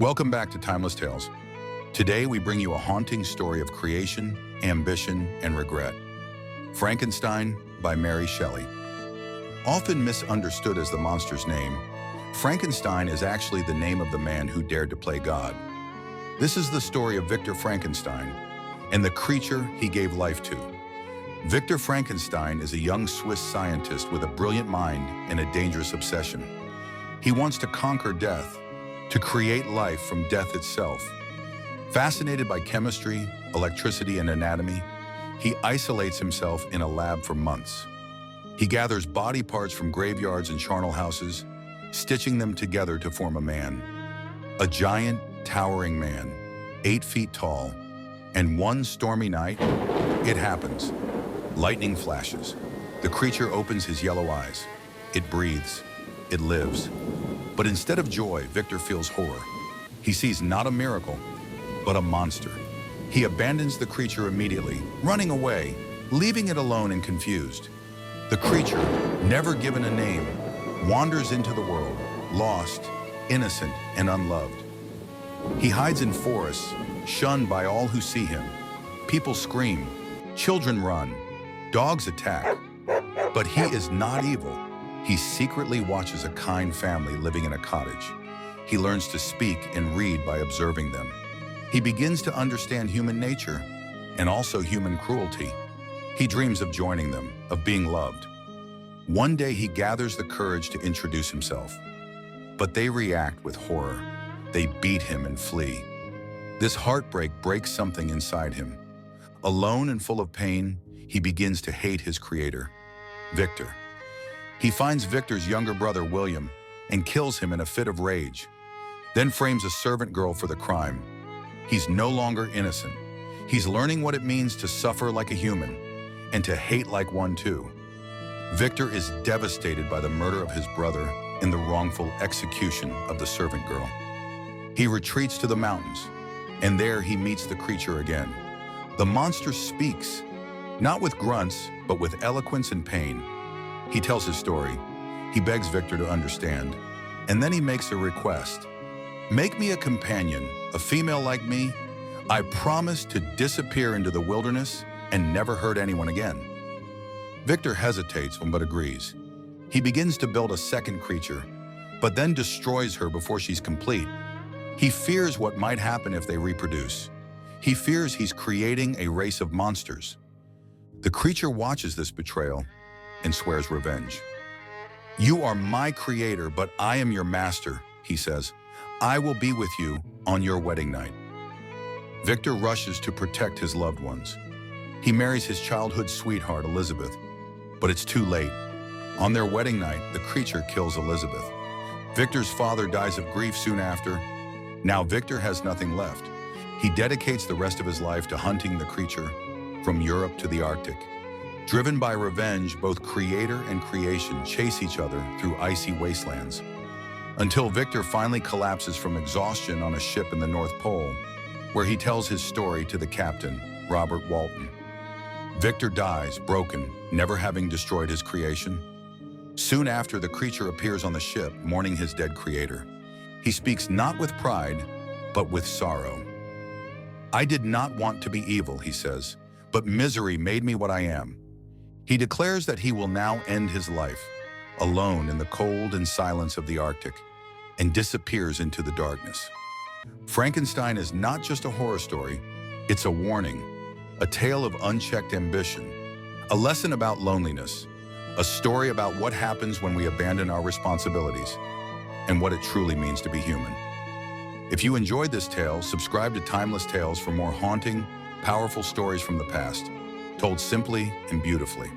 Welcome back to Timeless Tales. Today we bring you a haunting story of creation, ambition, and regret. Frankenstein by Mary Shelley. Often misunderstood as the monster's name, Frankenstein is actually the name of the man who dared to play God. This is the story of Victor Frankenstein and the creature he gave life to. Victor Frankenstein is a young Swiss scientist with a brilliant mind and a dangerous obsession. He wants to conquer death, to create life from death itself. Fascinated by chemistry, electricity, and anatomy, he isolates himself in a lab for months. He gathers body parts from graveyards and charnel houses, stitching them together to form a man. A giant, towering man, 8 feet tall, and one stormy night, it happens. Lightning flashes. The creature opens his yellow eyes. It breathes. It lives. But instead of joy, Victor feels horror. He sees not a miracle, but a monster. He abandons the creature immediately, running away, leaving it alone and confused. The creature, never given a name, wanders into the world, lost, innocent, and unloved. He hides in forests, shunned by all who see him. People scream, children run, dogs attack. But he is not evil. He secretly watches a kind family living in a cottage. He learns to speak and read by observing them. He begins to understand human nature and also human cruelty. He dreams of joining them, of being loved. One day he gathers the courage to introduce himself. But they react with horror. They beat him and flee. This heartbreak breaks something inside him. Alone and full of pain, he begins to hate his creator, Victor. He finds Victor's younger brother, William, and kills him in a fit of rage, then frames a servant girl for the crime. He's no longer innocent. He's learning what it means to suffer like a human and to hate like one too. Victor is devastated by the murder of his brother and the wrongful execution of the servant girl. He retreats to the mountains, and there he meets the creature again. The monster speaks, not with grunts, but with eloquence and pain. He tells his story. He begs Victor to understand, and then he makes a request. Make me a companion, a female like me. I promise to disappear into the wilderness and never hurt anyone again. Victor hesitates but agrees. He begins to build a second creature, but then destroys her before she's complete. He fears what might happen if they reproduce. He fears he's creating a race of monsters. The creature watches this betrayal and swears revenge. You are my creator, but I am your master, he says. I will be with you on your wedding night. Victor rushes to protect his loved ones. He marries his childhood sweetheart, Elizabeth, but it's too late. On their wedding night, the creature kills Elizabeth. Victor's father dies of grief soon after. Now Victor has nothing left. He dedicates the rest of his life to hunting the creature from Europe to the Arctic. Driven by revenge, both creator and creation chase each other through icy wastelands, until Victor finally collapses from exhaustion on a ship in the North Pole, where he tells his story to the captain, Robert Walton. Victor dies, broken, never having destroyed his creation. Soon after, the creature appears on the ship, mourning his dead creator. He speaks not with pride, but with sorrow. I did not want to be evil, he says, but misery made me what I am. He declares that he will now end his life, alone in the cold and silence of the Arctic, and disappears into the darkness. Frankenstein is not just a horror story, it's a warning, a tale of unchecked ambition, a lesson about loneliness, a story about what happens when we abandon our responsibilities, and what it truly means to be human. If you enjoyed this tale, subscribe to Timeless Tales for more haunting, powerful stories from the past, told simply and beautifully.